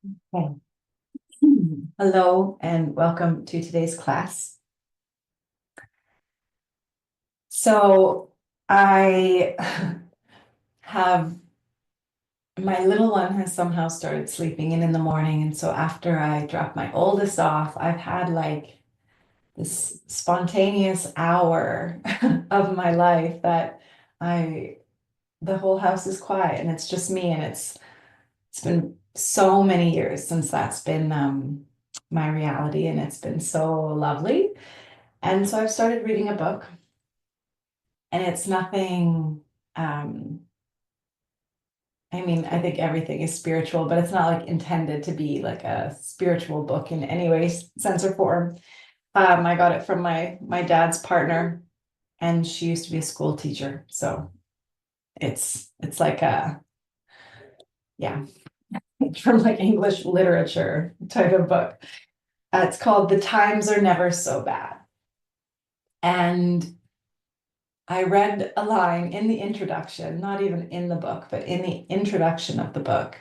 Okay. Hello and welcome to today's class. So I have my little one has somehow started sleeping in the morning. And so after I drop my oldest off, I've had like this spontaneous hour of my life that I the whole house is quiet and it's just me. And it's been so many years since that's been my reality, and it's been so lovely. And so I've started reading a book, and it's nothing, um, I mean, I think everything is spiritual, but it's not like intended to be like a spiritual book in any way, sense or form. I got it from my dad's partner, and she used to be a school teacher. So it's like a, yeah, from like English literature type of book. It's called The Times Are Never So Bad. And I read a line in the introduction, not even in the book, but in the introduction of the book.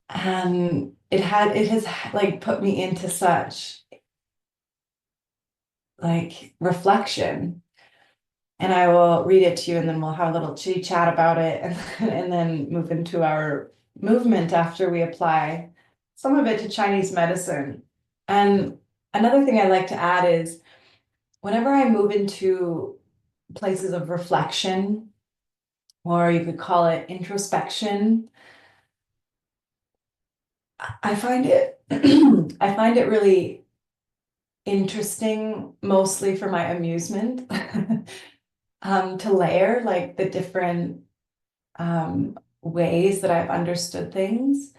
And it has like put me into such like reflection. And I will read it to you, and then we'll have a little chitty chat about it, and then move into our movement after we apply some of it to Chinese medicine. And another thing I like to add is whenever I move into places of reflection, or you could call it introspection, I find it I find it really interesting, mostly for my amusement, to layer like the different ways that I've understood things.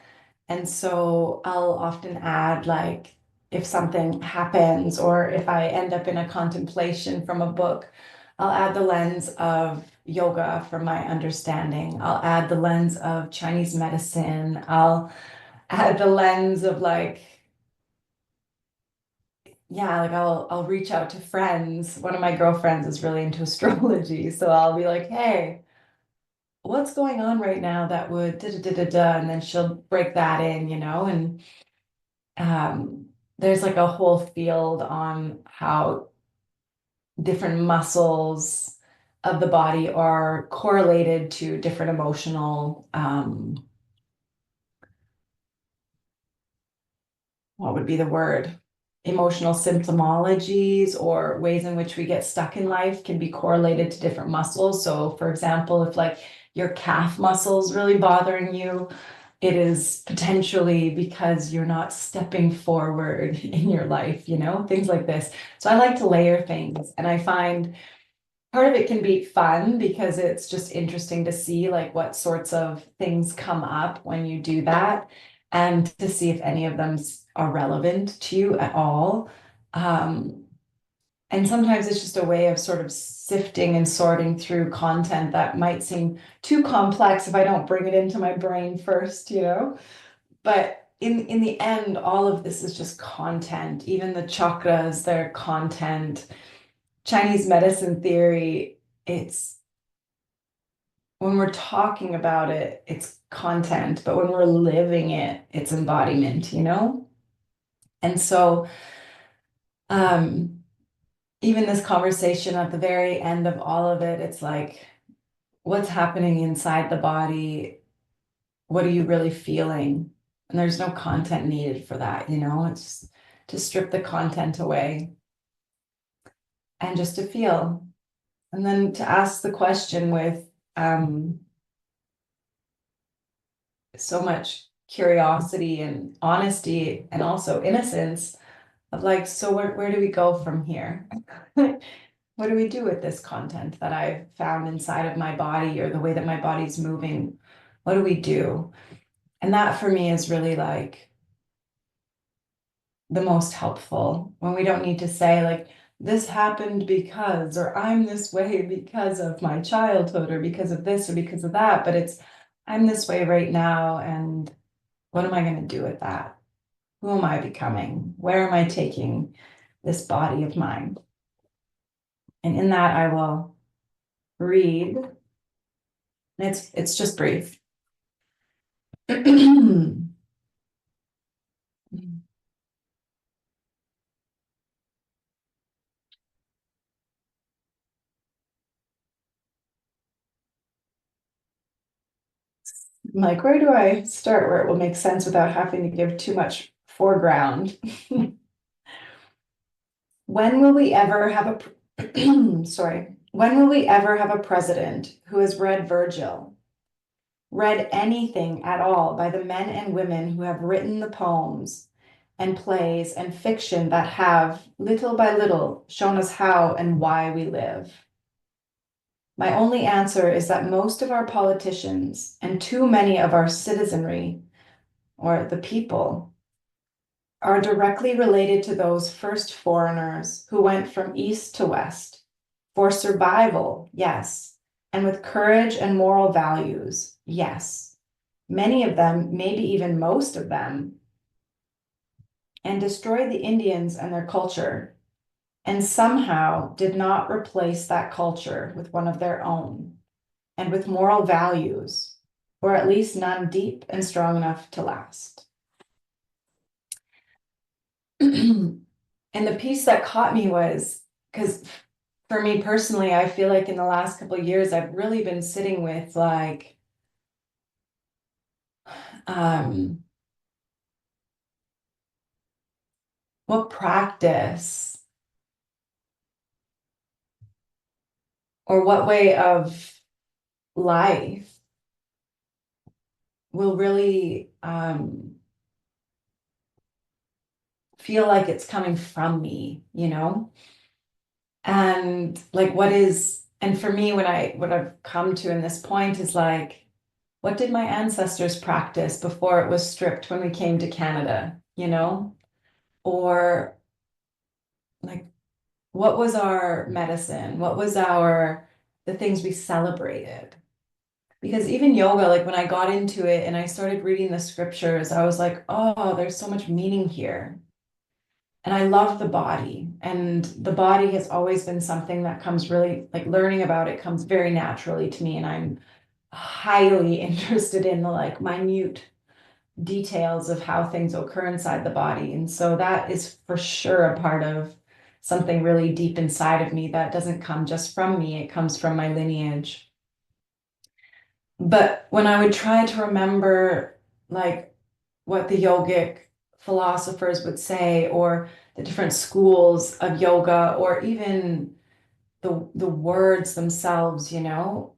And so I'll often add, like, if something happens or if I end up in a contemplation from a book, I'll add the lens of yoga for my understanding. I'll add the lens of Chinese medicine. I'll add the lens of like, yeah, like I'll reach out to friends. One of my girlfriends is really into astrology, so I'll be like, "Hey, what's going on right now that would da da da da da," and then she'll break that in, and um, there's like a whole field on how different muscles of the body are correlated to different emotional, what would be the word? Emotional symptomologies or ways in which we get stuck in life can be correlated to different muscles. So, for example, if like your calf muscle's really bothering you, it is potentially because you're not stepping forward in your life, things like this. So I like to layer things, and I find part of it can be fun because it's just interesting to see like what sorts of things come up when you do that, and to see if any of them are relevant to you at all. Um, and sometimes it's just a way of sort of sifting and sorting through content that might seem too complex if I don't bring it into my brain first. But in the end, all of this is just content. Even the chakras, they're content. Chinese medicine theory, it's when we're talking about it, it's content, but when we're living it, it's embodiment. And so um even this conversation at the very end of all of it, it's like, what's happening inside the body? What are you really feeling? And there's no content needed for that. It's to strip the content away and just to feel. And then to ask the question with so much curiosity and honesty and also innocence of like, so where do we go from here? What do we do with this content that I've found inside of my body, or the way that my body's moving? What do we do? And that for me is really like the most helpful, when we don't need to say like, this happened because, or I'm this way because of my childhood, or because of this, or because of that, but it's, I'm this way right now, and what am I going to do with that? Who am I becoming? Where am I taking this body of mine? And in that, I will read. It's just brief. Like, where do I start where it will make sense without having to give too much foreground? When will we ever have a, sorry, when will we ever have a president who has read Virgil, read anything at all by the men and women who have written the poems and plays and fiction that have, little by little, shown us how and why we live? My only answer is that most of our politicians and too many of our citizenry, or the people, are directly related to those first foreigners who went from east to west for survival, yes, and with courage and moral values, yes. Many of them, maybe even most of them, and destroyed the Indians and their culture, and somehow did not replace that culture with one of their own and with moral values, or at least none deep and strong enough to last. And the piece that caught me was because for me personally, I feel like in the last couple of years, I've really been sitting with like, um, what practice or what way of life will really feel like it's coming from me, you know? And like, and for me, what I've come to in this point is like, what did my ancestors practice before it was stripped when we came to Canada, you know? Or like, what was our medicine? What was the things we celebrated? Because even yoga, like when I got into it and I started reading the scriptures, I was like, oh, there's so much meaning here. And I love the body, and the body has always been something that comes really, like learning about it comes very naturally to me. And I'm highly interested in the like minute details of how things occur inside the body. And so that is for sure a part of something really deep inside of me that doesn't come just from me, it comes from my lineage. But when I would try to remember like what the yogic philosophers would say, or the different schools of yoga, or even the words themselves, you know,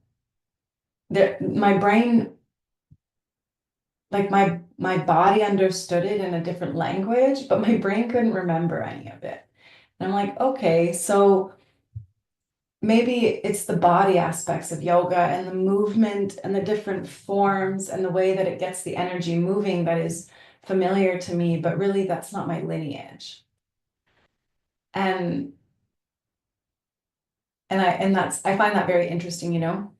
my brain, like my body understood it in a different language, but my brain couldn't remember any of it. And I'm like, okay, so maybe it's the body aspects of yoga and the movement and the different forms and the way that it gets the energy moving that is familiar to me, but really that's not my lineage. And I find that very interesting, you know.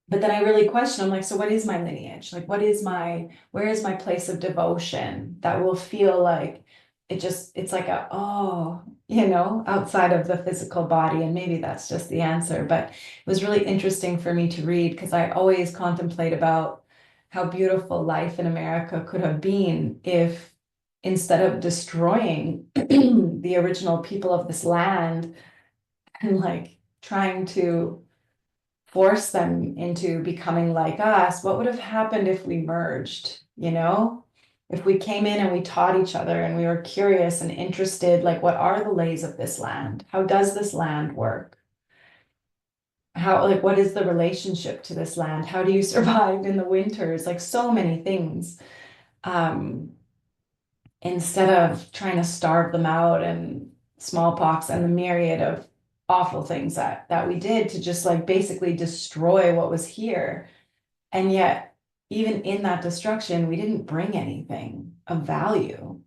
But then I really question, I'm like, so what is my lineage? Like, where is my place of devotion that will feel like it's like oh, you know, outside of the physical body. And maybe that's just the answer. But it was really interesting for me to read because I always contemplate about how beautiful life in America could have been if instead of destroying the original people of this land and like trying to force them into becoming like us, what would have happened if we merged, you know? If we came in and we taught each other and we were curious and interested, like, what are the lays of this land? How does this land work? How, like, what is the relationship to this land? How do you survive in the winters? Like, so many things. Um, Instead of trying to starve them out and smallpox and the myriad of awful things that we did to just like basically destroy what was here. And yet, even in that destruction, we didn't bring anything of value.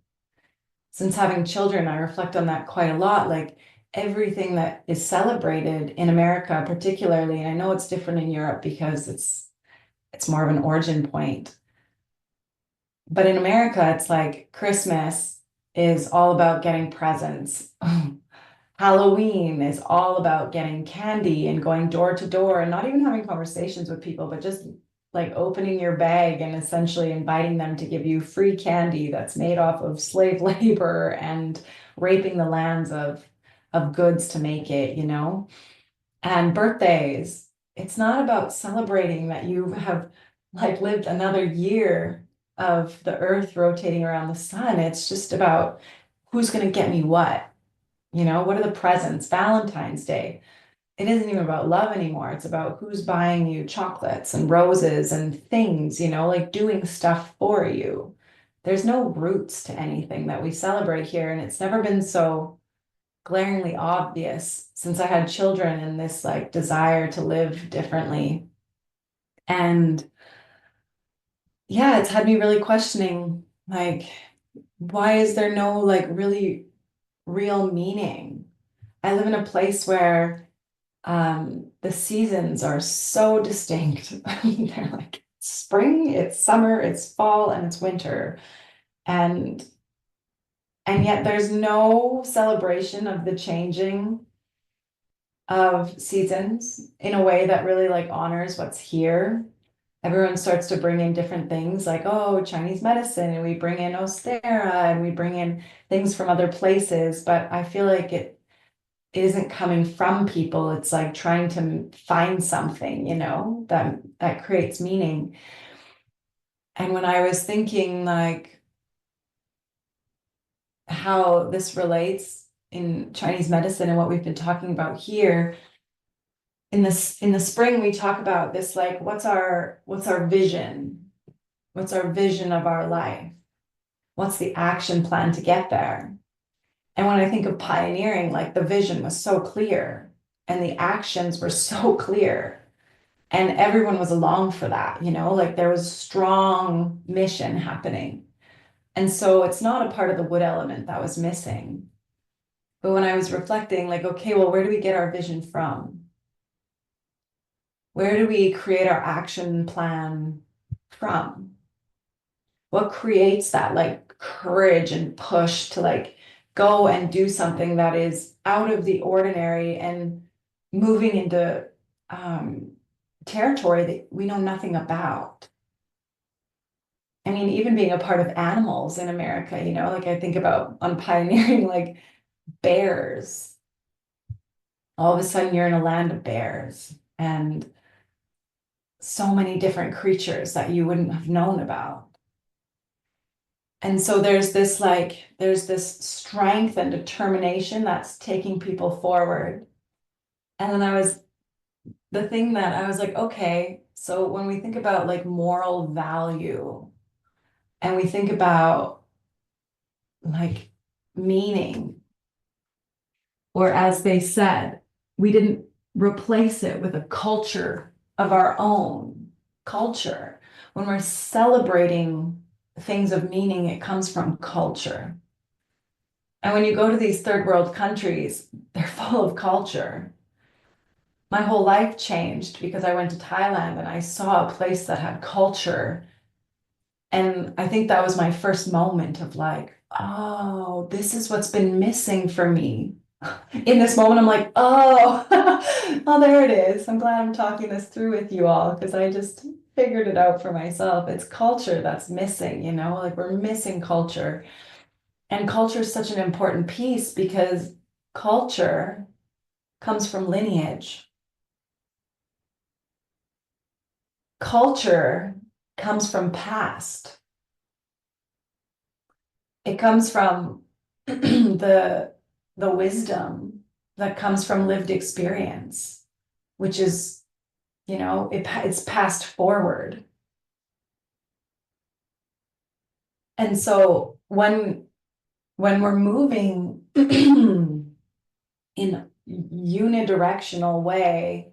Since having children, I reflect on that quite a lot. Like everything that is celebrated in America, particularly, and I know it's different in Europe because it's more of an origin point. But in America, it's like Christmas is all about getting presents. Halloween is all about getting candy and going door to door and not even having conversations with people, but just like opening your bag and essentially inviting them to give you free candy that's made off of slave labor and raping the lands of goods to make it, you know? And birthdays, it's not about celebrating that you have like lived another year of the earth rotating around the sun. It's just about who's going to get me what, what are the presents? Valentine's Day. It isn't even about love anymore. It's about who's buying you chocolates and roses and things, like doing stuff for you. There's no roots to anything that we celebrate here. And it's never been so glaringly obvious since I had children and this like desire to live differently. And yeah, it's had me really questioning, like, why is there no like really real meaning? I live in a place where the seasons are so distinct. They're like spring, it's summer, it's fall, and it's winter. And yet there's no celebration of the changing of seasons in a way that really like honors what's here. Everyone starts to bring in different things like, oh, Chinese medicine, and we bring in Ostera and we bring in things from other places. But I feel like it isn't coming from people. It's like trying to find something, that creates meaning. And when I was thinking like how this relates in Chinese medicine and what we've been talking about here, in the spring we talk about this like what's our vision? What's our vision of our life? What's the action plan to get there? And when I think of pioneering, like the vision was so clear and the actions were so clear and everyone was along for that, like there was strong mission happening. And so it's not a part of the wood element that was missing. But when I was reflecting, like, okay, well, where do we get our vision from? Where do we create our action plan from? What creates that like courage and push to like go and do something that is out of the ordinary and moving into territory that we know nothing about? I mean, even being a part of animals in America, like I think about on pioneering like bears. All of a sudden you're in a land of bears and so many different creatures that you wouldn't have known about. And so there's this strength and determination that's taking people forward. And then the thing that I was like, okay, so when we think about like moral value and we think about like meaning, or as they said, we didn't replace it with a culture of our own culture. When we're celebrating things of meaning, it comes from culture. And when you go to these third world countries, they're full of culture. My whole life changed because I went to Thailand and I saw a place that had culture. And I think that was my first moment of like, oh, this is what's been missing for me. In this moment, I'm like, oh, oh, there it is. I'm glad I'm talking this through with you all because I just figured it out for myself. It's culture that's missing, like we're missing culture. And culture is such an important piece because culture comes from lineage. Culture comes from past. It comes from the wisdom that comes from lived experience, which is, it's passed forward. And so when we're moving in unidirectional way,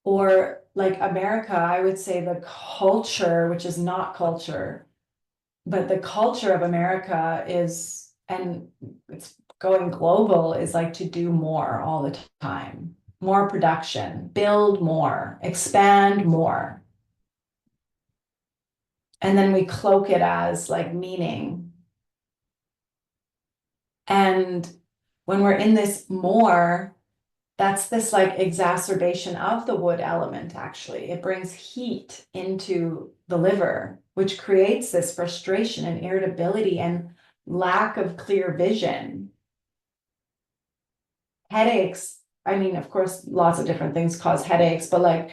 or like America, I would say the culture, which is not culture, but the culture of America is, and it's going global, is like to do more all the time, more production, build more, expand more. And then we cloak it as like meaning. And when we're in this more, that's this like exacerbation of the wood element, actually. It brings heat into the liver, which creates this frustration and irritability and lack of clear vision. Headaches, I mean, of course, lots of different things cause headaches, but like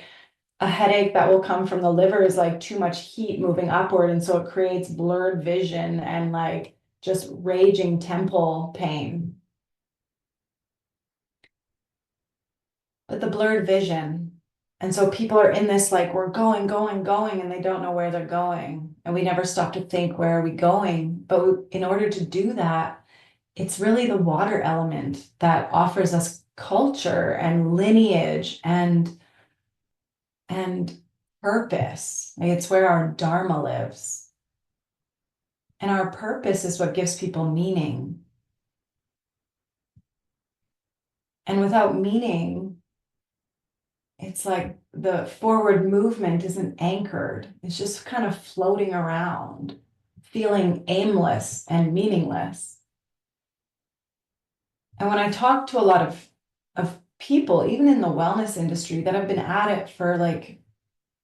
a headache that will come from the liver is like too much heat moving upward. And so it creates blurred vision and like just raging temple pain. But the blurred vision. And so people are in this like, we're going, going, going, and they don't know where they're going. And we never stop to think, where are we going? But in order to do that, it's really the water element that offers us culture and lineage and purpose. Like, it's where our dharma lives. And our purpose is what gives people meaning. And without meaning, it's like the forward movement isn't anchored. It's just kind of floating around, feeling aimless and meaningless. And when I talk to a lot of people, even in the wellness industry, that have been at it for like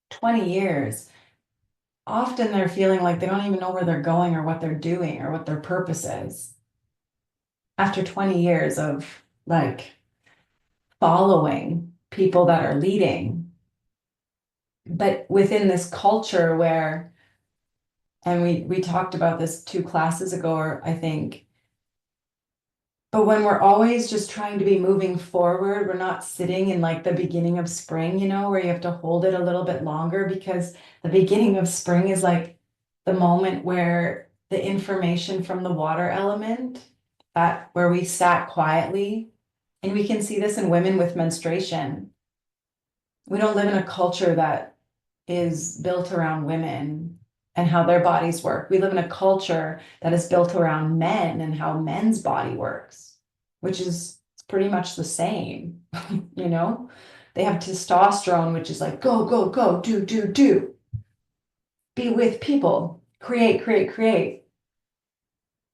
20 years, often they're feeling like they don't even know where they're going or what they're doing or what their purpose is. After 20 years of like following people that are leading, but within this culture where, and we talked about this 2 classes ago, or I think, but when we're always just trying to be moving forward, we're not sitting in like the beginning of spring, where you have to hold it a little bit longer, because the beginning of spring is like the moment where the information from the water element, that where we sat quietly, and we can see this in women with menstruation. We don't live in a culture that is built around women and how their bodies work. We live in a culture that is built around men and how men's body works, which is pretty much the same, you know? They have testosterone, which is like, go, go, go, do, do, do. Be with people, create, create, create.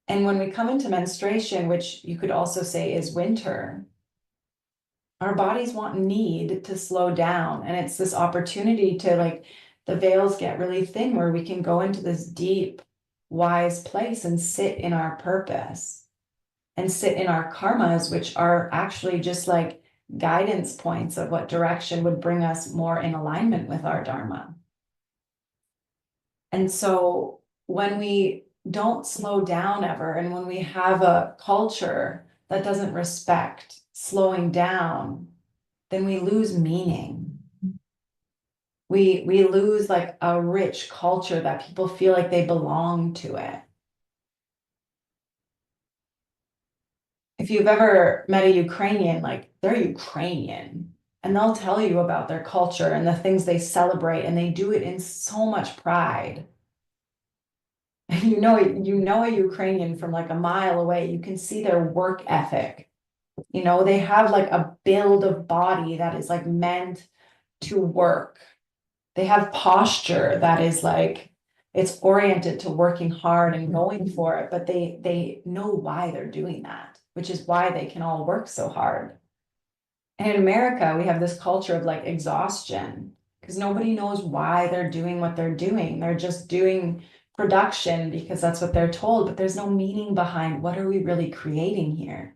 And when we come into menstruation, which you could also say is winter, our bodies need to slow down. And it's this opportunity to like, the veils get really thin where we can go into this deep, wise place and sit in our purpose and sit in our karmas, which are actually just like guidance points of what direction would bring us more in alignment with our dharma. And so when we don't slow down ever, and when we have a culture that doesn't respect slowing down, then we lose meaning. We lose like a rich culture that people feel like they belong to it. If you've ever met a Ukrainian, like they're Ukrainian, and they'll tell you about their culture and the things they celebrate, and they do it in so much pride. And you know a Ukrainian from like a mile away. You can see their work ethic. They have like a build of body that is like meant to work. They have posture that is like, it's oriented to working hard and going for it, but they know why they're doing that, which is why they can all work so hard. And in America, we have this culture of like exhaustion, because nobody knows why they're doing what they're doing. They're just doing production because that's what they're told, but there's no meaning behind, what are we really creating here?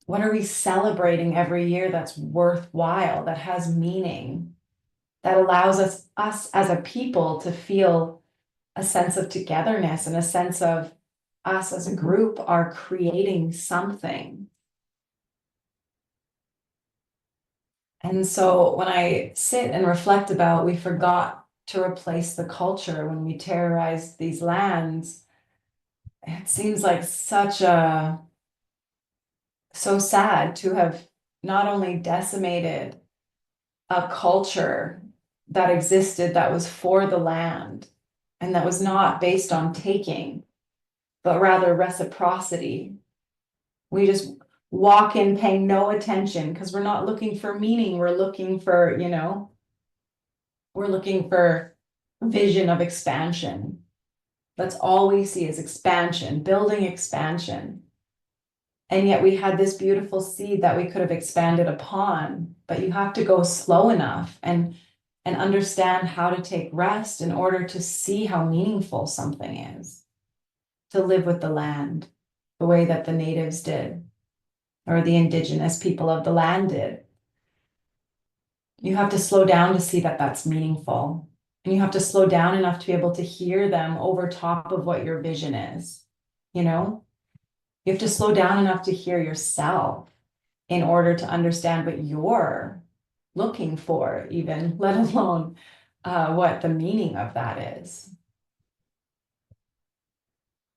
What are we celebrating every year that's worthwhile, that has meaning, that allows us as a people to feel a sense of togetherness and a sense of us as a group are creating something. And so when I sit and reflect about, we forgot to replace the culture when we terrorized these lands, it seems like so sad to have not only decimated a culture that existed that was for the land and that was not based on taking, but rather reciprocity. We just walk in paying no attention because we're not looking for meaning. We're looking for, we're looking for vision of expansion. That's all we see is expansion, building expansion. And yet we had this beautiful seed that we could have expanded upon, but you have to go slow enough and understand how to take rest in order to see how meaningful something is, to live with the land the way that the natives did, or the indigenous people of the land did. You have to slow down to see that that's meaningful. And you have to slow down enough to be able to hear them over top of what your vision is. You know, you have to slow down enough to hear yourself in order to understand what you're looking for, even, let alone what the meaning of that is.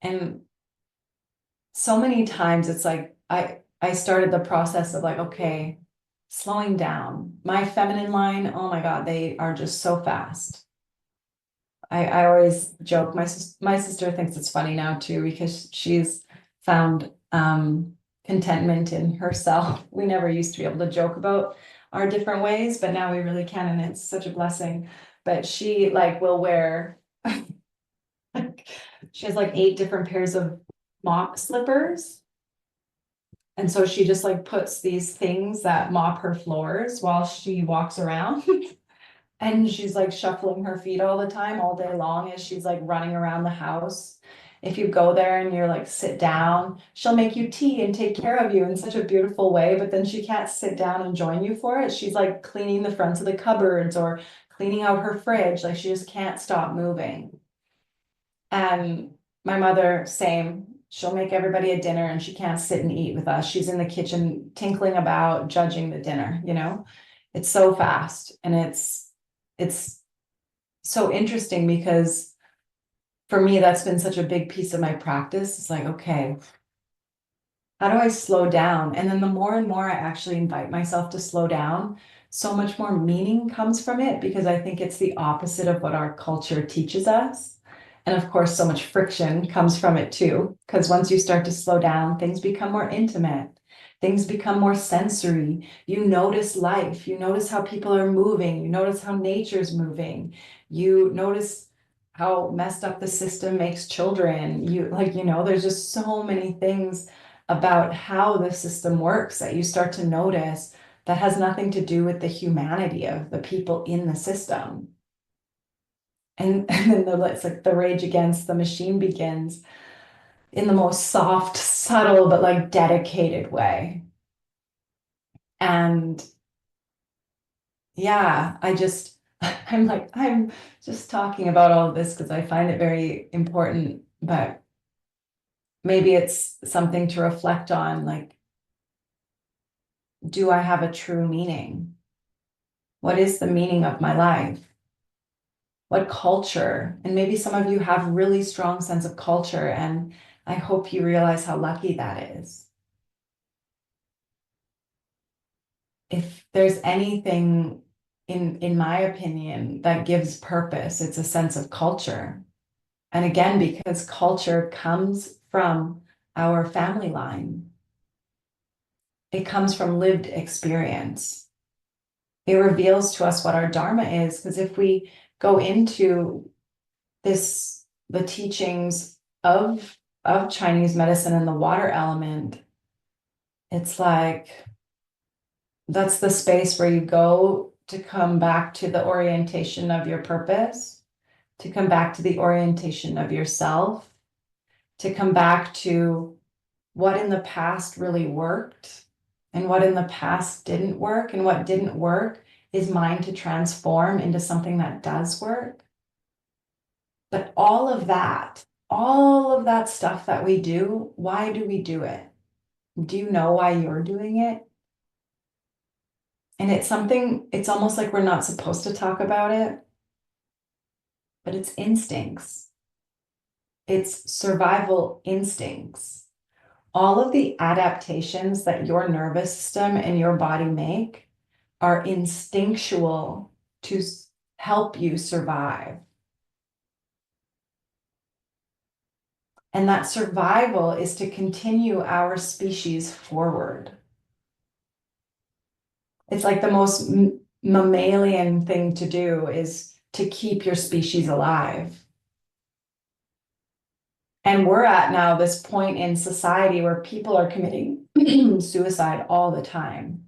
And so many times it's like I started the process of like, okay, slowing down. My feminine line, oh my God, they are just so fast. I always joke, my sister thinks it's funny now too, because she's found contentment in herself. We never used to be able to joke about our different ways, but now we really can, and it's such a blessing. But she like will wear she has like 8 different pairs of mop slippers. And so she just like puts these things that mop her floors while she walks around. And she's like shuffling her feet all the time, all day long, as she's like running around the house. If you go there and you're like, sit down, she'll make you tea and take care of you in such a beautiful way, but then she can't sit down and join you for it. She's like cleaning the fronts of the cupboards or cleaning out her fridge. Like she just can't stop moving. And my mother, same. She'll make everybody a dinner and she can't sit and eat with us. She's in the kitchen tinkling about, judging the dinner, you know? It's so fast, and it's so interesting because for me, that's been such a big piece of my practice. It's like, okay, how do I slow down? And then the more and more I actually invite myself to slow down, so much more meaning comes from it, because I think it's the opposite of what our culture teaches us. And of course, so much friction comes from it too, because once you start to slow down, things become more intimate. Things become more sensory. You notice life. You notice how people are moving. You notice how nature's moving. You notice how messed up the system makes children. You like, there's just so many things about how the system works that you start to notice that has nothing to do with the humanity of the people in the system. And then it's like the rage against the machine begins in the most soft, subtle, but like dedicated way. And yeah, I'm just talking about all of this because I find it very important, but maybe it's something to reflect on, like, do I have a true meaning? What is the meaning of my life? What culture? And maybe some of you have really strong sense of culture, and I hope you realize how lucky that is. If there's anything in my opinion that gives purpose, it's a sense of culture. And again, because culture comes from our family line, it comes from lived experience. It reveals to us what our dharma is, because if we go into the teachings of Chinese medicine and the water element, it's like that's the space where you go to come back to the orientation of your purpose, to come back to the orientation of yourself, to come back to what in the past really worked and what in the past didn't work, and what didn't work is mine to transform into something that does work. But all of that stuff that we do, why do we do it? Do you know why you're doing it? And it's almost like we're not supposed to talk about it, but it's instincts. It's survival instincts. All of the adaptations that your nervous system and your body make are instinctual to help you survive. And that survival is to continue our species forward. It's like the most mammalian thing to do is to keep your species alive. And we're at now this point in society where people are committing suicide all the time.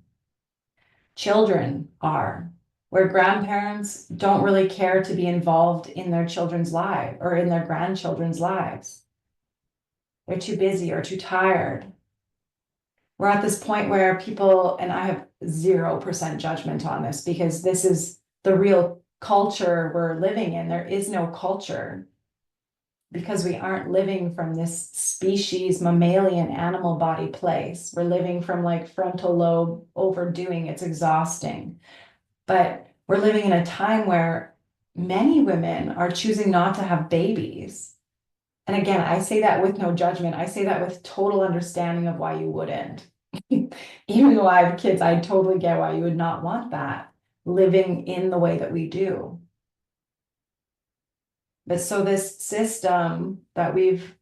Children are, where grandparents don't really care to be involved in their children's lives or in their grandchildren's lives. They're too busy or too tired. We're at this point where people, and I have 0% judgment on this, because this is the real culture we're living in. There is no culture, because we aren't living from this species mammalian animal body place. We're living from like frontal lobe overdoing. It's exhausting. But we're living in a time where many women are choosing not to have babies. And again, I say that with no judgment. I say that with total understanding of why you wouldn't. Even though I have kids, I totally get why you would not want that, living in the way that we do. But so this system that we've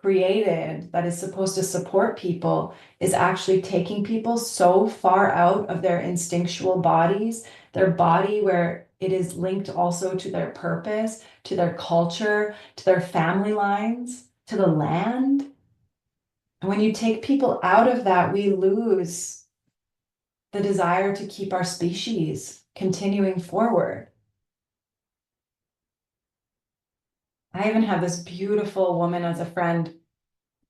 created that is supposed to support people is actually taking people so far out of their instinctual bodies, their body where it is linked also to their purpose, to their culture, to their family lines, to the land. And when you take people out of that, we lose the desire to keep our species continuing forward. I even have this beautiful woman as a friend.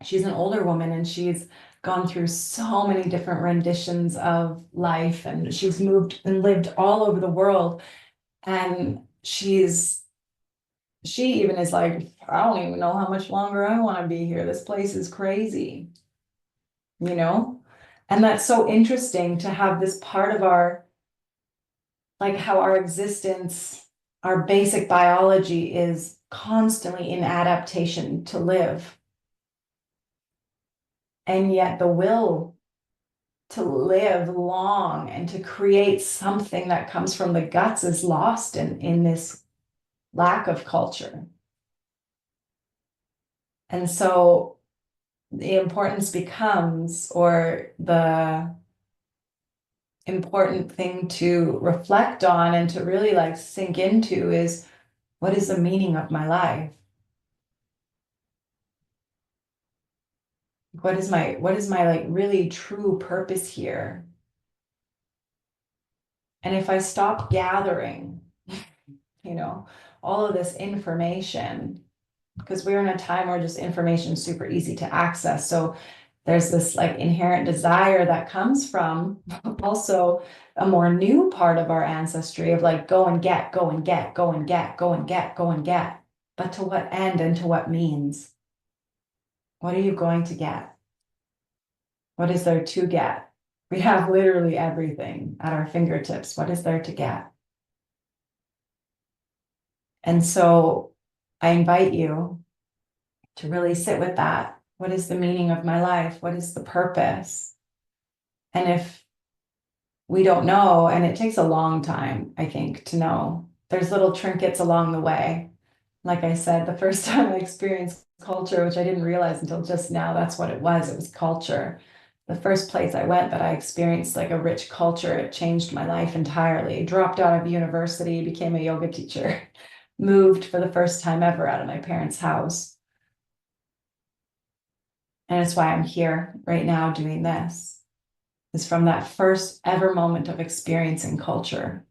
She's an older woman and she's gone through so many different renditions of life, and she's moved and lived all over the world. And she even is like, I don't even know how much longer I want to be here. This place is crazy, you know? And that's so interesting to have this part of our, like how our existence, our basic biology is constantly in adaptation to live. And yet the will to live long and to create something that comes from the guts is lost in this lack of culture. And so the importance becomes, or the important thing to reflect on and to really like sink into is, what is the meaning of my life? What is my like really true purpose here? And if I stop gathering, you know, all of this information, because we're in a time where just information is super easy to access. So there's this like inherent desire that comes from also a more new part of our ancestry of like, go and get, go and get, go and get, go and get, go and get. But to what end and to what means? What are you going to get? What is there to get? We have literally everything at our fingertips. What is there to get? And so I invite you to really sit with that. What is the meaning of my life? What is the purpose? And if we don't know, and it takes a long time, I think, to know, there's little trinkets along the way. Like I said, the first time I experienced culture, which I didn't realize until just now, that's what it was. It was culture. The first place I went that I experienced like a rich culture, it changed my life entirely. Dropped out of university, became a yoga teacher, moved for the first time ever out of my parents' house. And it's why I'm here right now doing this, is from that first ever moment of experiencing culture.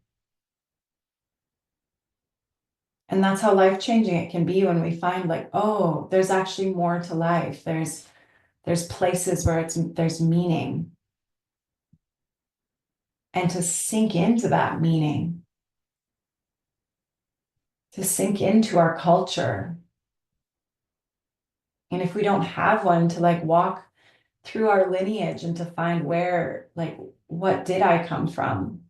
And that's how life-changing it can be when we find like, oh, there's actually more to life. There's places where there's meaning. And to sink into that meaning, to sink into our culture. And if we don't have one, to like walk through our lineage and to find where, like, what did I come from?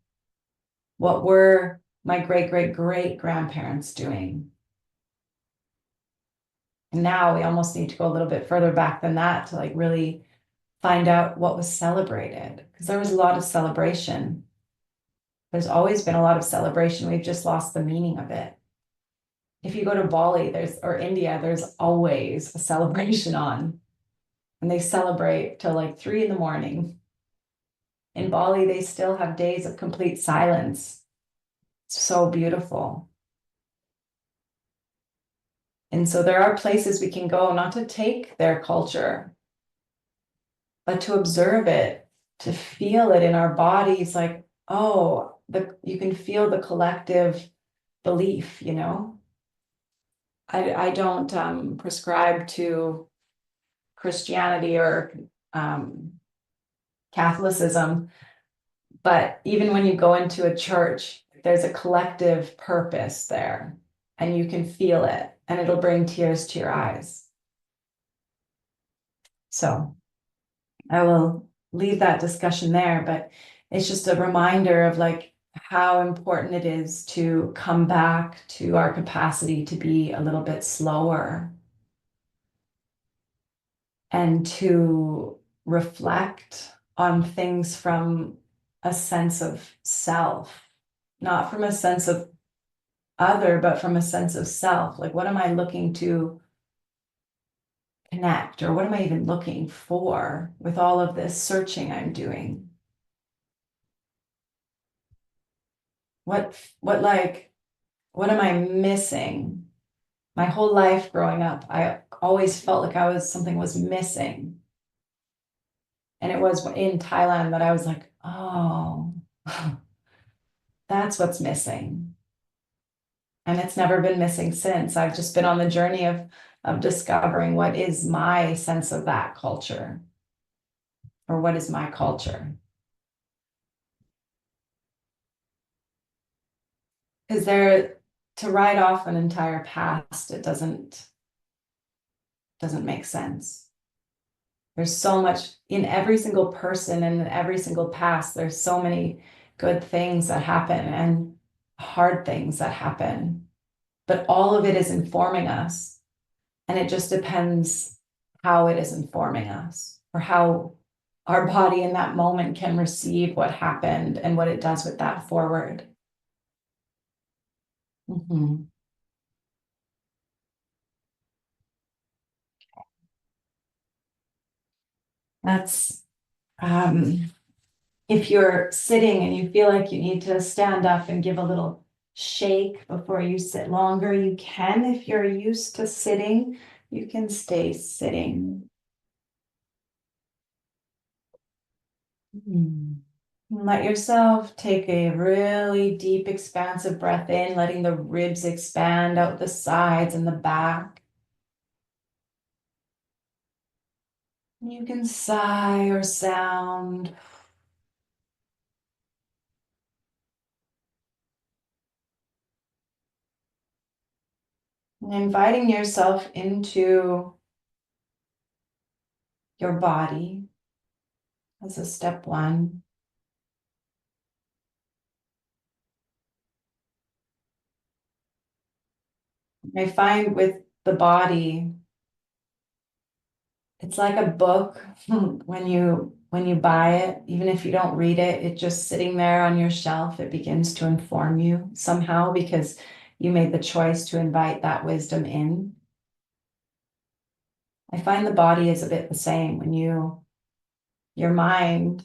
What were my great, great, great grandparents doing? And now we almost need to go a little bit further back than that to like really find out what was celebrated, because there was a lot of celebration. There's always been a lot of celebration. We've just lost the meaning of it. If you go to Bali, or India, there's always a celebration on, and they celebrate till like 3 a.m. In Bali, they still have days of complete silence. It's so beautiful. And so there are places we can go, not to take their culture, but to observe it, to feel it in our bodies, like, oh, you can feel the collective belief, you know? I don't prescribe to Christianity or Catholicism, But even when you go into a church, there's a collective purpose there, and you can feel it, and it'll bring tears to your eyes. So I will leave that discussion there, but it's just a reminder of like how important it is to come back to our capacity to be a little bit slower and to reflect on things from a sense of self, not from a sense of other, but from a sense of self. Like, what am I looking to connect, or what am I even looking for with all of this searching I'm doing? Like, what am I missing? My whole life growing up, I always felt like something was missing. And it was in Thailand that I was like, oh, that's what's missing. And it's never been missing since. I've just been on the journey of discovering what is my sense of that culture, or what is my culture. Because to write off an entire past, it doesn't make sense. There's so much in every single person and in every single past. There's so many good things that happen and hard things that happen, but all of it is informing us. And it just depends how it is informing us, or how our body in that moment can receive what happened and what it does with that forward. Mhm. That's if you're sitting and you feel like you need to stand up and give a little shake before you sit longer, you can. If you're used to sitting, you can stay sitting. Mm. Let yourself take a really deep, expansive breath in, letting the ribs expand out the sides and the back. You can sigh or sound. And inviting yourself into your body as a step one. I find with the body, it's like a book. When you buy it, even if you don't read it, it's just sitting there on your shelf. It begins to inform you somehow because you made the choice to invite that wisdom in. I find the body is a bit the same. When your mind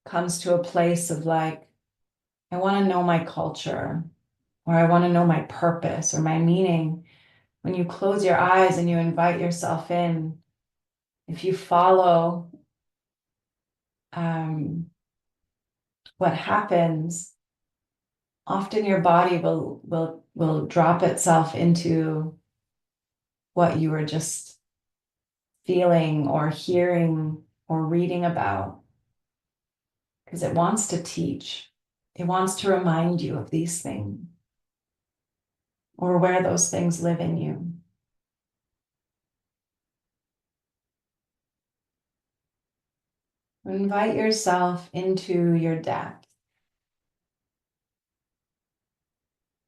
comes to a place of like, I want to know my culture, or I want to know my purpose or my meaning. When you close your eyes and you invite yourself in, if you follow what happens, often your body will drop itself into what you were just feeling or hearing or reading about, because it wants to teach. It wants to remind you of these things, or where those things live in you. Invite yourself into your depth.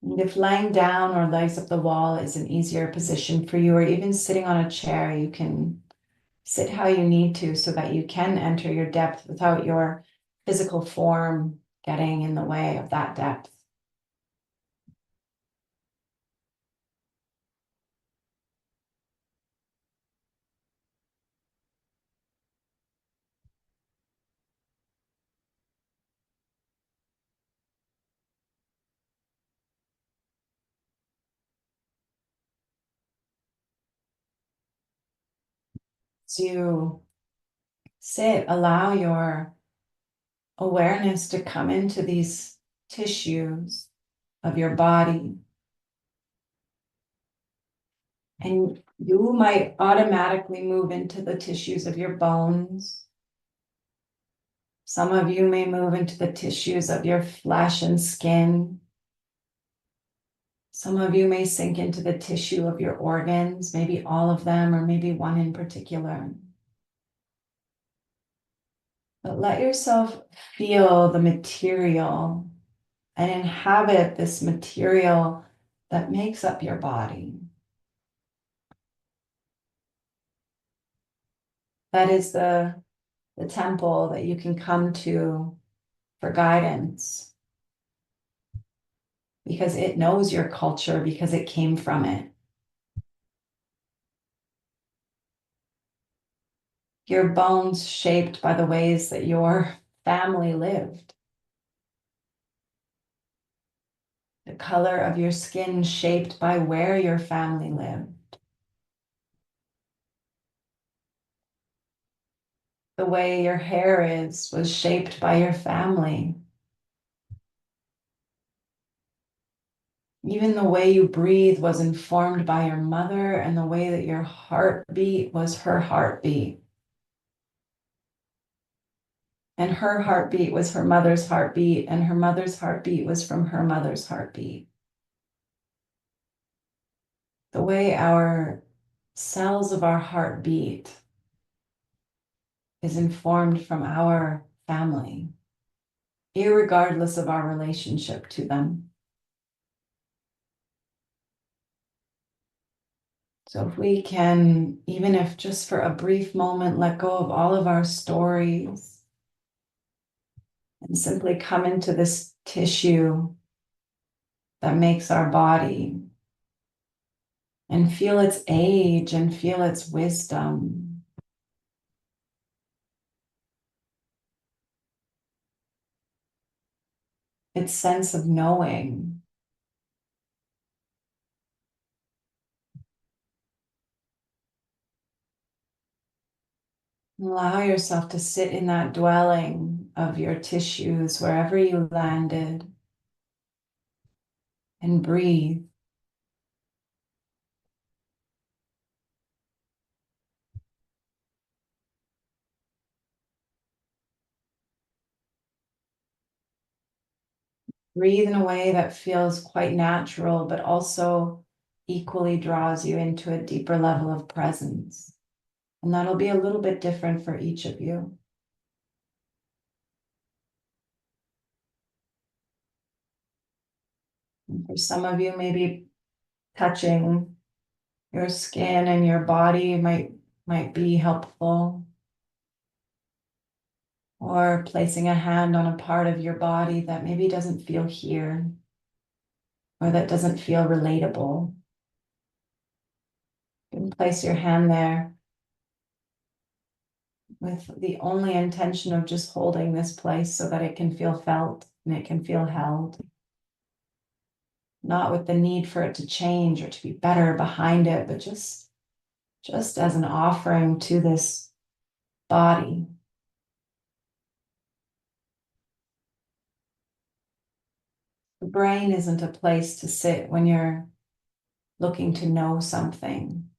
And if lying down or legs up the wall is an easier position for you, or even sitting on a chair, you can sit how you need to so that you can enter your depth without your physical form getting in the way of that depth. So you sit, allow your awareness to come into these tissues of your body. And you might automatically move into the tissues of your bones, Some of you may move into the tissues of your flesh and skin. Some of you may sink into the tissue of your organs, maybe all of them, or maybe one in particular. But let yourself feel the material and inhabit this material that makes up your body. That is the temple that you can come to for guidance because it knows your culture, because it came from it. Your bones shaped by the ways that your family lived. The color of your skin shaped by where your family lived. The way your hair is was shaped by your family. Even the way you breathe was informed by your mother, and the way that your heartbeat was her heartbeat. And her heartbeat was her mother's heartbeat, and her mother's heartbeat was from her mother's heartbeat. The way our cells of our heart beat is informed from our family, irregardless of our relationship to them. So if we can, even if just for a brief moment, let go of all of our stories and simply come into this tissue that makes our body and feel its age and feel its wisdom. Its sense of knowing. Allow yourself to sit in that dwelling of your tissues wherever you landed and breathe. Breathe in a way that feels quite natural, but also equally draws you into a deeper level of presence. And that'll be a little bit different for each of you. And for some of you, maybe touching your skin and your body might be helpful. Or placing a hand on a part of your body that maybe doesn't feel here or that doesn't feel relatable. You can place your hand there with the only intention of just holding this place so that it can feel felt and it can feel held. Not with the need for it to change or to be better behind it, but just as an offering to this body. The brain isn't a place to sit when you're looking to know something.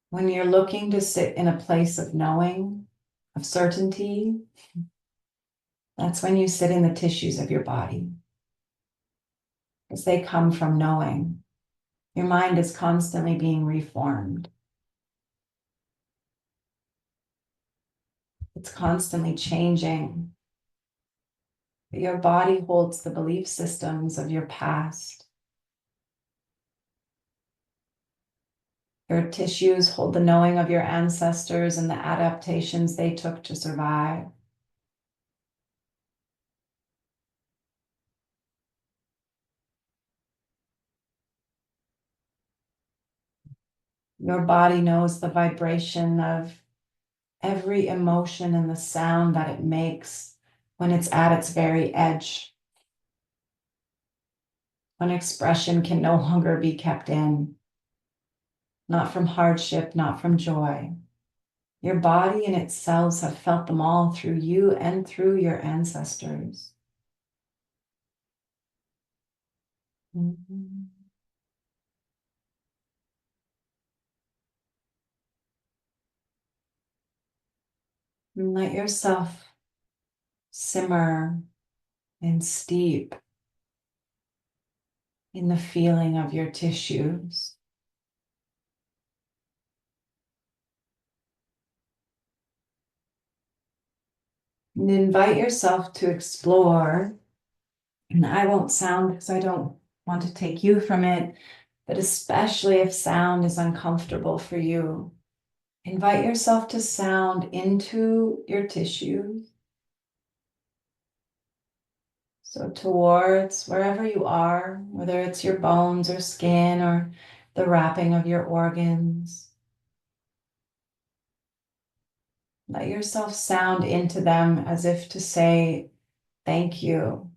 When you're looking to sit in a place of knowing, of certainty, that's when you sit in the tissues of your body, because they come from knowing. Your mind is constantly being reformed. It's constantly changing. But your body holds the belief systems of your past. Your tissues hold the knowing of your ancestors and the adaptations they took to survive. Your body knows the vibration of every emotion and the sound that it makes when it's at its very edge, when expression can no longer be kept in, not from hardship, not from joy. Your body and its cells have felt them all through you and through your ancestors. Mhm. And let yourself simmer and steep in the feeling of your tissues. And invite yourself to explore. And I won't sound because I don't want to take you from it, but especially if sound is uncomfortable for you, invite yourself to sound into your tissues. So towards wherever you are, whether it's your bones or skin or the wrapping of your organs, let yourself sound into them as if to say thank you,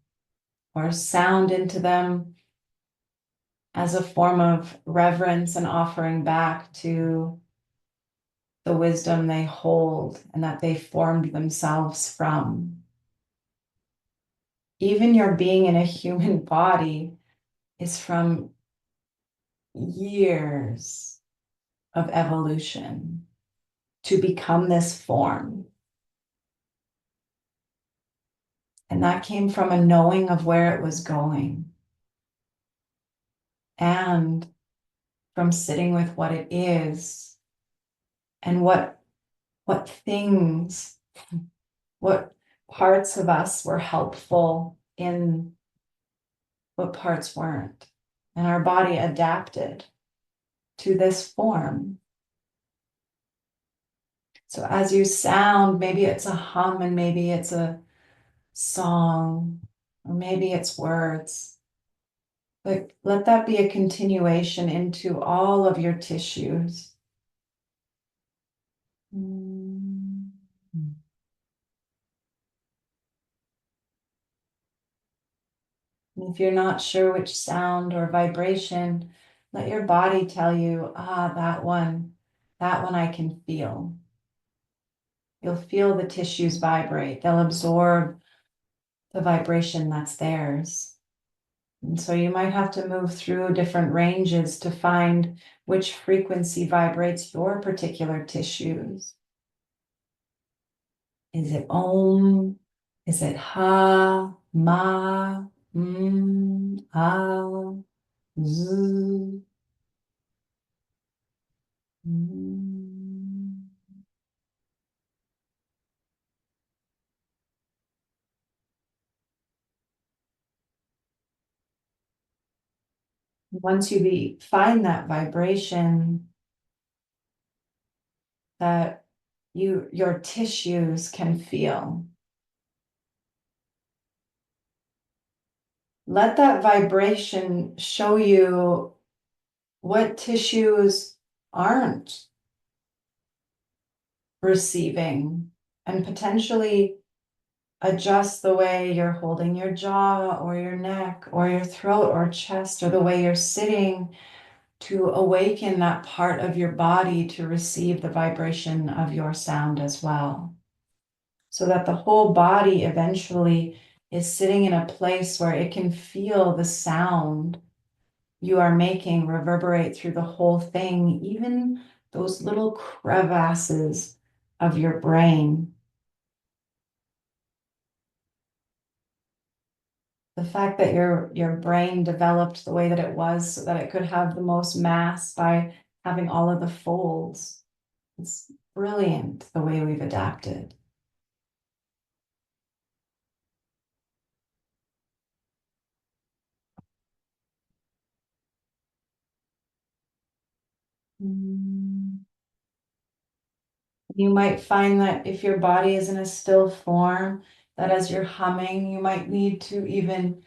or sound into them as a form of reverence and offering back to the wisdom they hold and that they formed themselves from. Even your being in a human body is from years of evolution to become this form. And that came from a knowing of where it was going and from sitting with what it is and what things, what parts of us were helpful in what parts weren't. And our body adapted to this form. So as you sound, maybe it's a hum and maybe it's a song, or maybe it's words. But let that be a continuation into all of your tissues. If you're not sure which sound or vibration, let your body tell you, that one I can feel. You'll feel the tissues vibrate. They'll absorb the vibration that's theirs. And so you might have to move through different ranges to find which frequency vibrates your particular tissues. Is it Om? Is it Ha, Ma, Ah, Z? Once you find that vibration that your tissues can feel, let that vibration show you what tissues aren't receiving and potentially adjust the way you're holding your jaw or your neck or your throat or chest or the way you're sitting to awaken that part of your body to receive the vibration of your sound as well. So that the whole body eventually is sitting in a place where it can feel the sound you are making reverberate through the whole thing, even those little crevasses of your brain. The fact that your brain developed the way that it was so that it could have the most mass by having all of the folds. It's brilliant the way we've adapted. You might find that if your body is in a still form, that as you're humming, you might need to even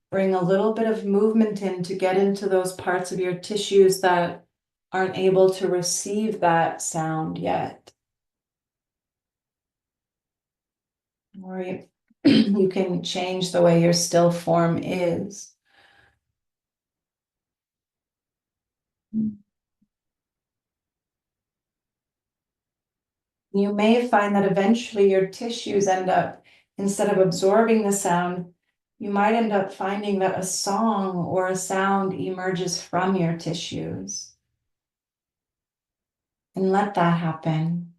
bring a little bit of movement in to get into those parts of your tissues that aren't able to receive that sound yet. Or you can change the way your still form is. You may find that eventually your tissues end up, instead of absorbing the sound, you might end up finding that a song or a sound emerges from your tissues. And let that happen.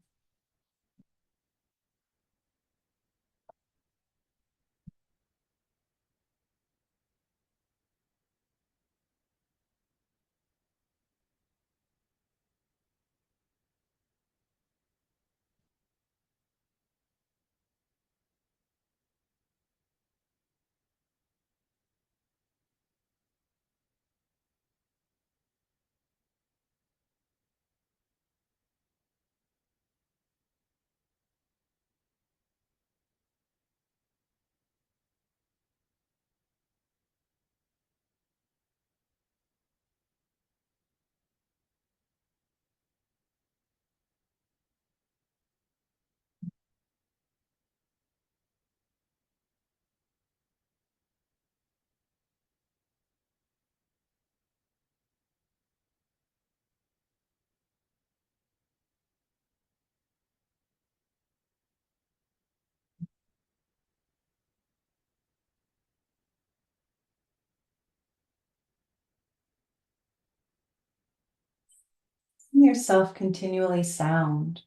making yourself continually sound.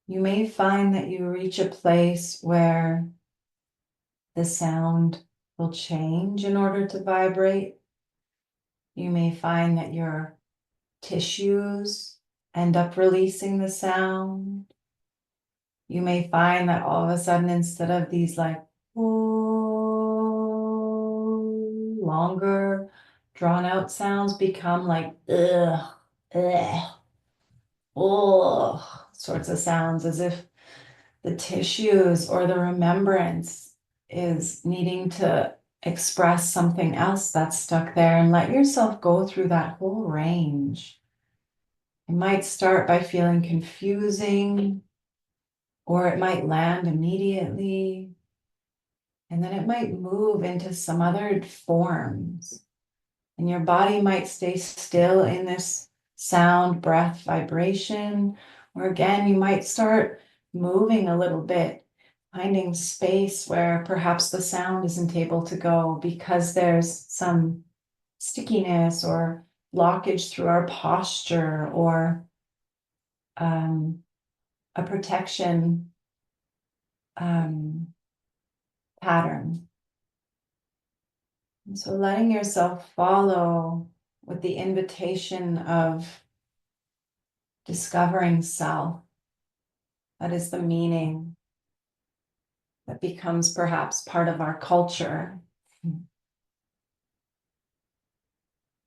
You may find that you reach a place where the sound will change in order to vibrate. You may find that your tissues end up releasing the sound. You may find that all of a sudden, instead of these like longer, drawn out sounds, become like ugh, ugh, oh, sorts of sounds, as if the tissues or the remembrance is needing to express something else that's stuck there, and let yourself go through that whole range. It might start by feeling confusing, or it might land immediately, and then it might move into some other forms. And your body might stay still in this sound, breath, vibration, or again, you might start moving a little bit, finding space where perhaps the sound isn't able to go because there's some stickiness or blockage through our posture, or a protection pattern. And so letting yourself follow with the invitation of discovering self, that is the meaning that becomes perhaps part of our culture,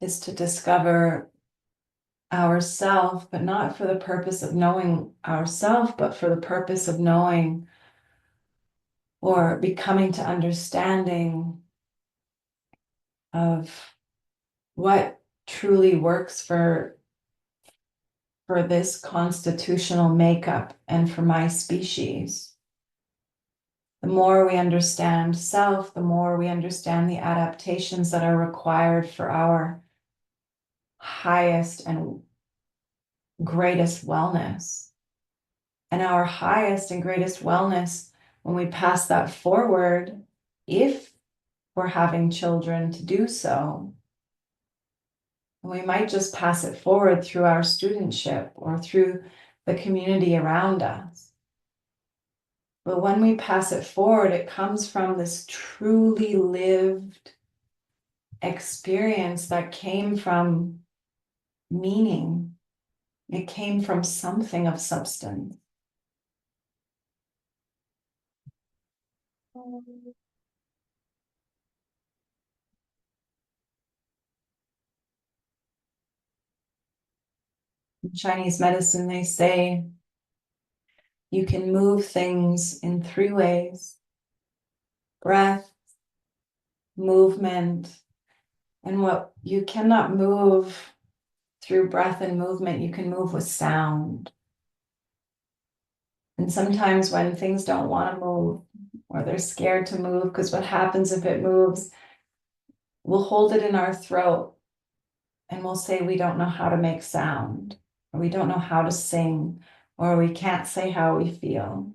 is to discover ourself, but not for the purpose of knowing ourself, but for the purpose of knowing or becoming to understanding of what truly works for this constitutional makeup and for my species. The more we understand self, the more we understand the adaptations that are required for our highest and greatest wellness. And our highest and greatest wellness, when we pass that forward, if we're having children to do so, we might just pass it forward through our studentship or through the community around us. But when we pass it forward, it comes from this truly lived experience that came from meaning. It came from something of substance. In Chinese medicine, they say you can move things in 3 ways: breath, movement, and what you cannot move through breath and movement, you can move with sound. And sometimes when things don't want to move, or they're scared to move, because what happens if it moves, we'll hold it in our throat and we'll say we don't know how to make sound, or we don't know how to sing, or we can't say how we feel.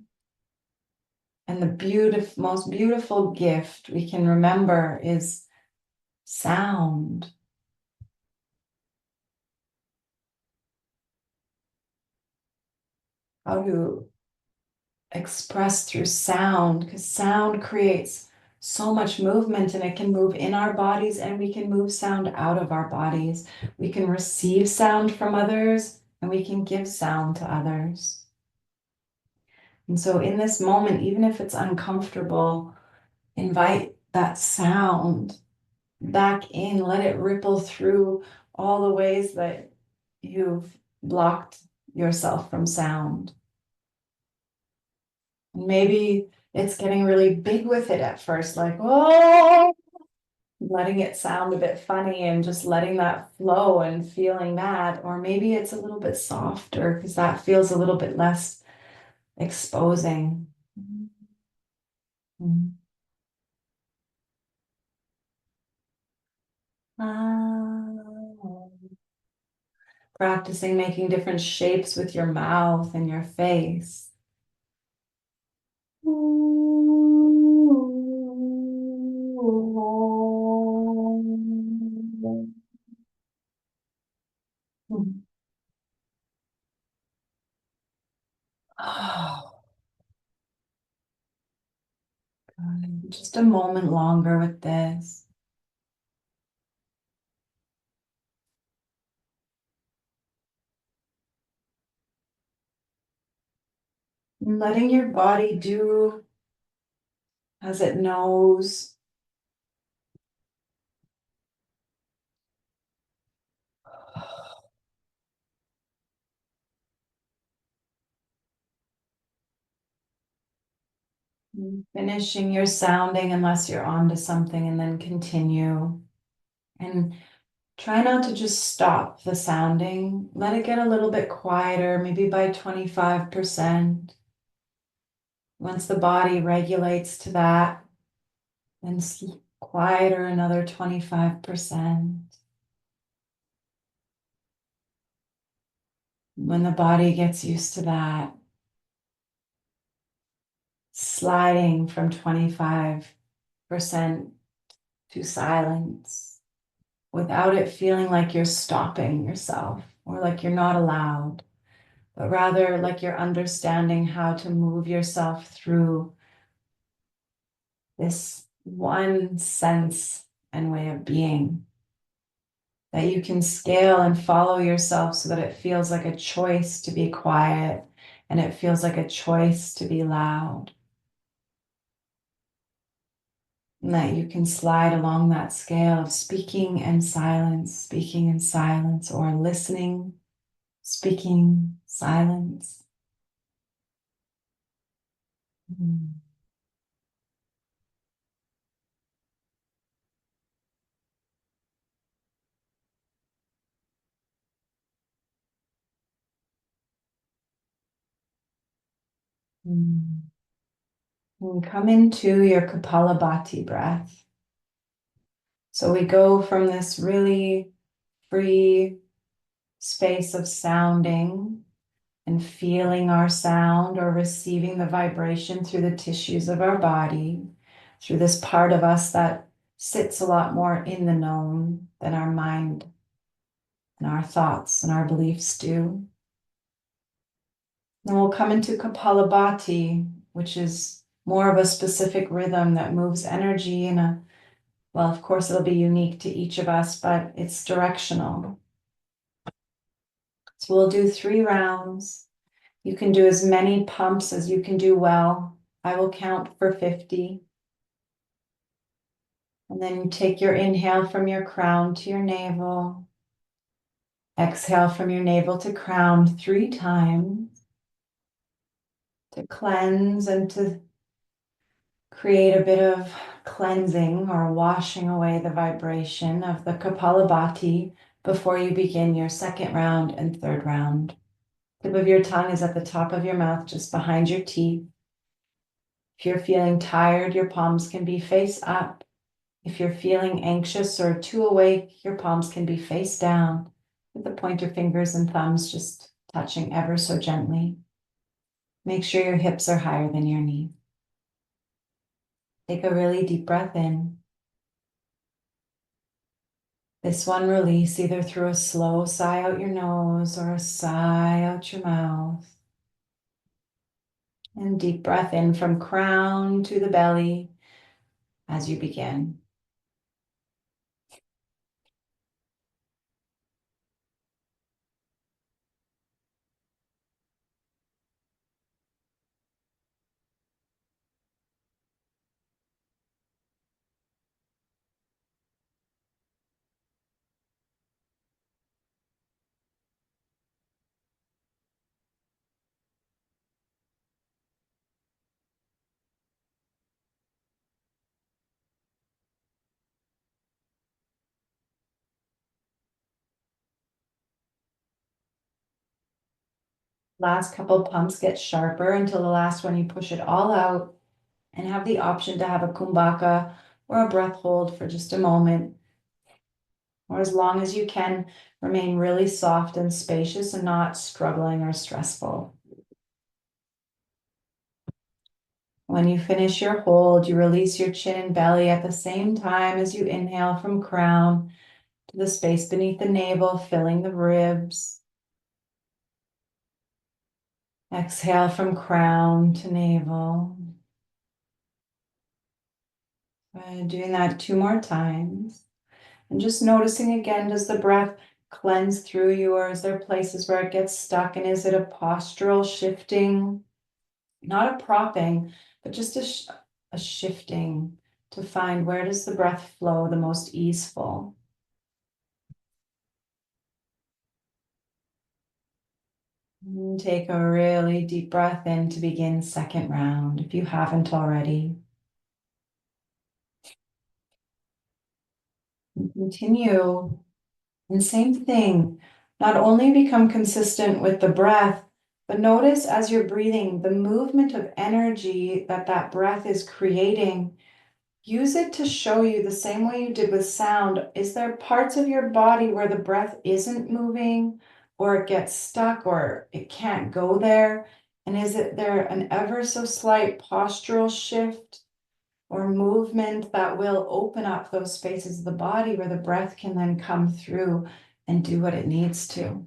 And the most beautiful gift we can remember is sound. How to express through sound, because sound creates so much movement, and it can move in our bodies and we can move sound out of our bodies. We can receive sound from others and we can give sound to others. And so in this moment, even if it's uncomfortable, invite that sound back in, let it ripple through all the ways that you've blocked yourself from sound. Maybe it's getting really big with it at first, like, oh, letting it sound a bit funny and just letting that flow and feeling that. Or maybe it's a little bit softer because that feels a little bit less exposing. Mm. Ah. Practicing making different shapes with your mouth and your face. Just a moment longer with this. And letting your body do as it knows. Finishing your sounding unless you're onto something, and then continue. And try not to just stop the sounding. Let it get a little bit quieter, maybe by 25%. Once the body regulates to that, then quieter another 25%. When the body gets used to that, sliding from 25% to silence without it feeling like you're stopping yourself or like you're not allowed, but rather like you're understanding how to move yourself through this one sense and way of being, that you can scale and follow yourself so that it feels like a choice to be quiet and it feels like a choice to be loud. And that you can slide along that scale of speaking and silence, or listening, speaking, silence. Mm. Mm. And come into your Kapalabhati breath. So we go from this really free space of sounding and feeling our sound or receiving the vibration through the tissues of our body, through this part of us that sits a lot more in the known than our mind and our thoughts and our beliefs do. Then we'll come into Kapalabhati, which is more of a specific rhythm that moves energy in a, well, of course, it'll be unique to each of us, but it's directional. So we'll do 3 rounds. You can do as many pumps as you can do well. I will count for 50. And then you take your inhale from your crown to your navel. Exhale from your navel to crown 3 times to cleanse and to create a bit of cleansing or washing away the vibration of the Kapalabhati before you begin your 2nd round and 3rd round. Tip of your tongue is at the top of your mouth, just behind your teeth. If you're feeling tired, your palms can be face up. If you're feeling anxious or too awake, your palms can be face down, with the pointer fingers and thumbs just touching ever so gently. Make sure your hips are higher than your knees. Take a really deep breath in. This one release either through a slow sigh out your nose or a sigh out your mouth. And deep breath in from crown to the belly as you begin. Last couple pumps get sharper until the last one you push it all out and have the option to have a kumbhaka or a breath hold for just a moment, or as long as you can, remain really soft and spacious and not struggling or stressful. When you finish your hold, you release your chin and belly at the same time as you inhale from crown to the space beneath the navel, filling the ribs. Exhale from crown to navel. And doing that 2 more times. And just noticing again, does the breath cleanse through you, or is there places where it gets stuck? And is it a postural shifting? Not a propping, but just a shifting to find where does the breath flow the most easeful. And take a really deep breath in to begin second round, if you haven't already. And continue. And same thing, not only become consistent with the breath, but notice as you're breathing, the movement of energy that that breath is creating. Use it to show you the same way you did with sound. Is there parts of your body where the breath isn't moving, or it gets stuck, or it can't go there? And is it there an ever so slight postural shift or movement that will open up those spaces of the body where the breath can then come through and do what it needs to?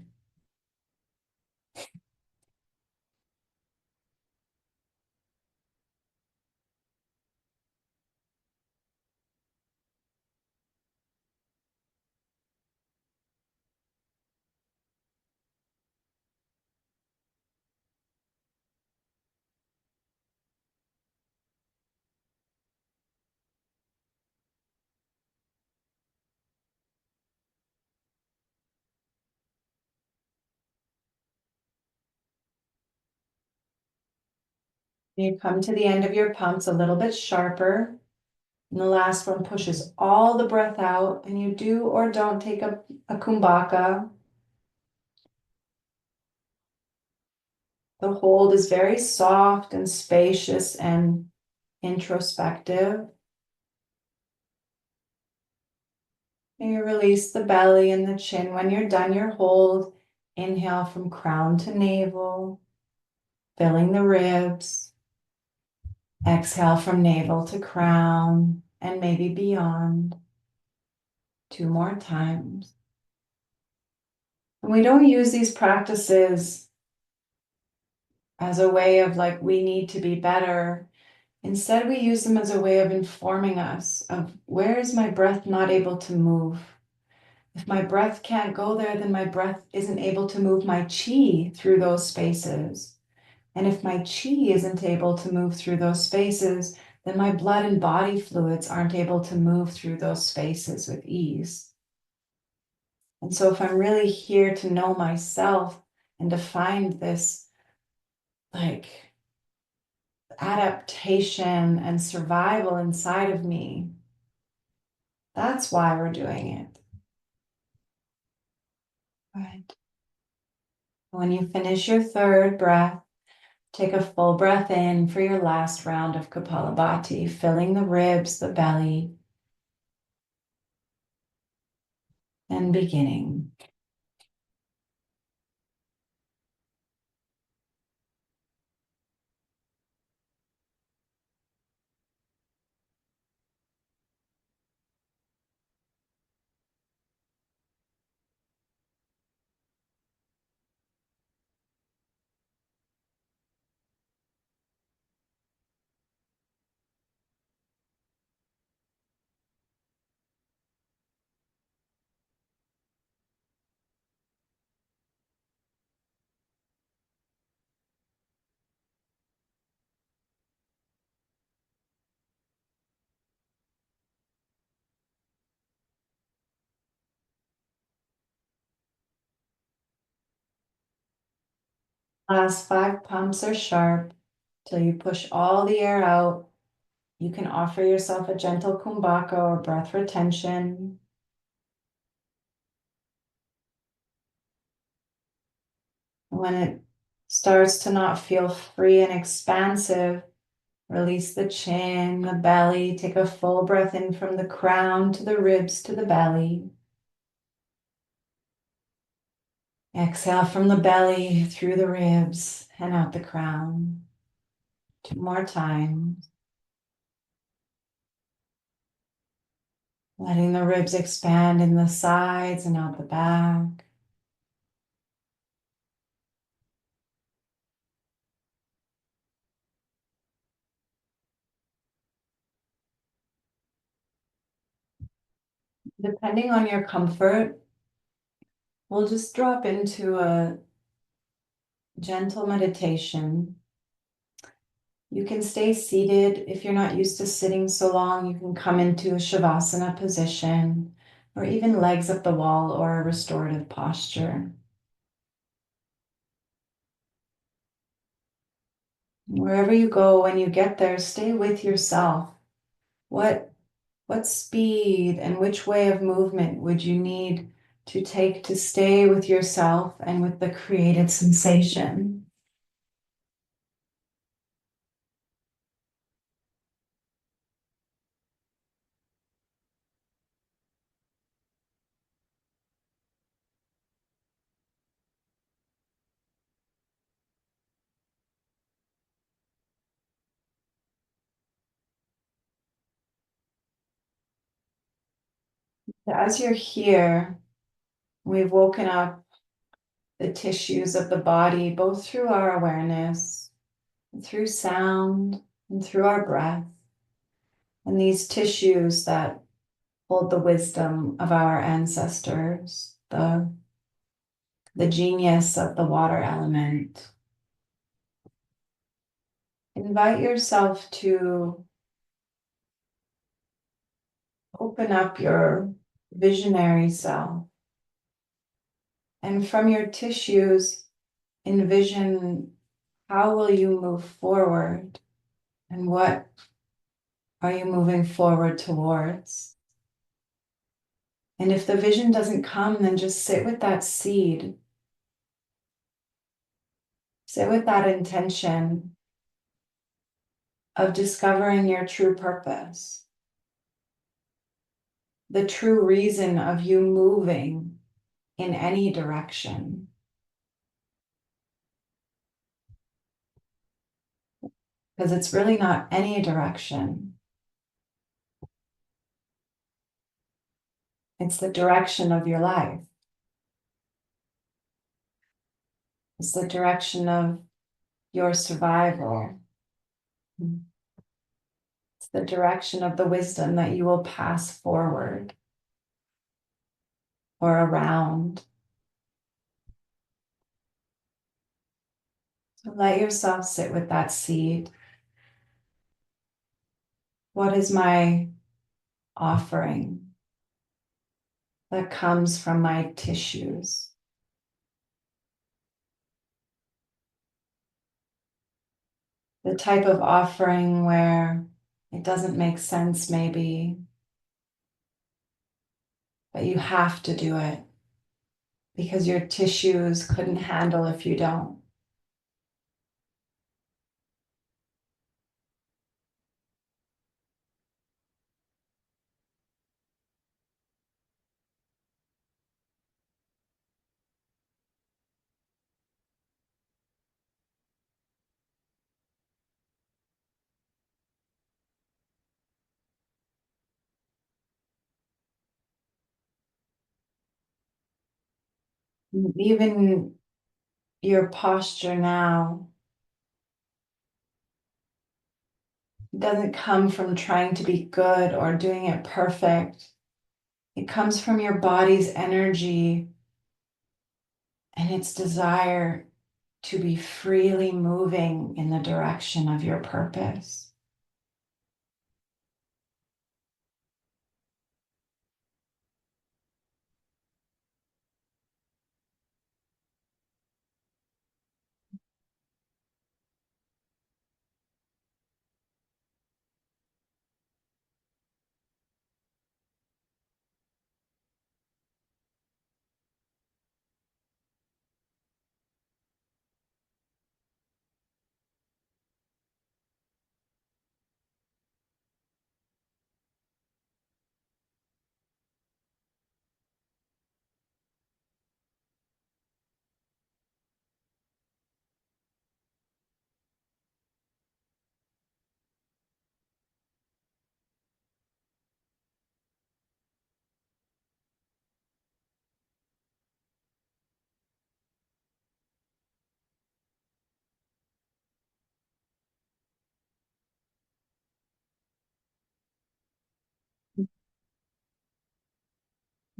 You come to the end of your pumps a little bit sharper. And the last one pushes all the breath out, and you do or don't take a kumbhaka. The hold is very soft and spacious and introspective. And you release the belly and the chin. When you're done your hold, inhale from crown to navel, filling the ribs. Exhale from navel to crown and maybe beyond. 2 more times. And we don't use these practices as a way of like, we need to be better. Instead, we use them as a way of informing us of where is my breath not able to move. If my breath can't go there, then my breath isn't able to move my chi through those spaces. And if my chi isn't able to move through those spaces, then my blood and body fluids aren't able to move through those spaces with ease. And so if I'm really here to know myself and to find this like adaptation and survival inside of me, that's why we're doing it. Right. When you finish your third breath, take a full breath in for your last round of Kapalabhati, filling the ribs, the belly, and beginning. Last 5 pumps are sharp till you push all the air out. You can offer yourself a gentle kumbhaka or breath retention. When it starts to not feel free and expansive, release the chin, the belly. Take a full breath in from the crown to the ribs to the belly. Exhale from the belly through the ribs and out the crown. 2 more times. Letting the ribs expand in the sides and out the back. Depending on your comfort, we'll just drop into a gentle meditation. You can stay seated. If you're not used to sitting so long, you can come into a Shavasana position or even legs up the wall or a restorative posture. Wherever you go, when you get there, stay with yourself. What what speed and which way of movement would you need to take to stay with yourself and with the created sensation? As you're here, we've woken up the tissues of the body, both through our awareness, through sound, and through our breath. And these tissues that hold the wisdom of our ancestors, the genius of the water element. Invite yourself to open up your visionary self. And from your tissues, envision how will you move forward and what are you moving forward towards? And if the vision doesn't come, then just sit with that seed. Sit with that intention of discovering your true purpose, the true reason of you moving in any direction. Because it's really not any direction. It's the direction of your life. It's the direction of your survival. It's the direction of the wisdom that you will pass forward or around. So let yourself sit with that seed. What is my offering that comes from my tissues? The type of offering where it doesn't make sense, maybe, but you have to do it because your tissues couldn't handle if you don't. Even your posture now doesn't come from trying to be good or doing it perfect. It comes from your body's energy and its desire to be freely moving in the direction of your purpose.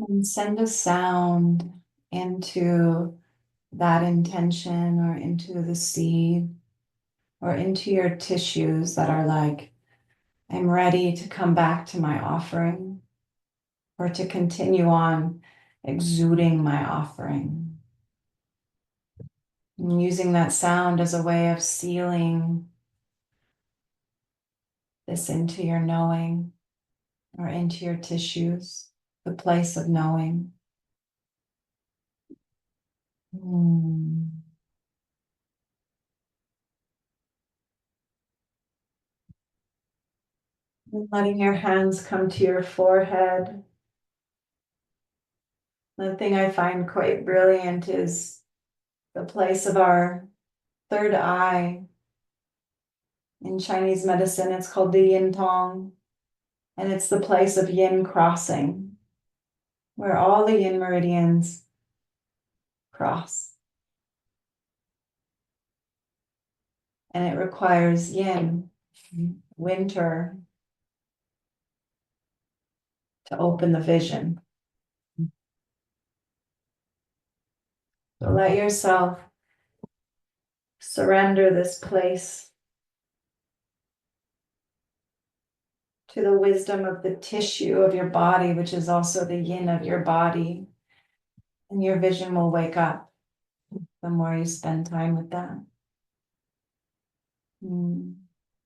And send a sound into that intention or into the seed or into your tissues that are like, I'm ready to come back to my offering or to continue on exuding my offering. And using that sound as a way of sealing this into your knowing or into your tissues, the place of knowing. Mm. And letting your hands come to your forehead. The thing I find quite brilliant is the place of our third eye. In Chinese medicine, it's called the yin tong, and it's the place of yin crossing, where all the yin meridians cross. And it requires yin, winter, to open the vision. So let yourself surrender this place to the wisdom of the tissue of your body, which is also the yin of your body. And your vision will wake up the more you spend time with that.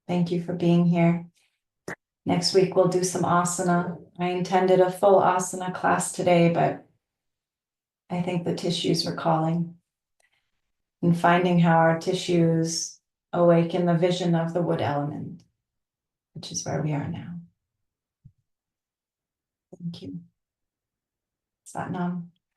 Thank you for being here. Next week, we'll do some asana. I intended a full asana class today, but I think the tissues were calling. And finding how our tissues awaken the vision of the wood element, which is where we are now. Thank you. Satnam.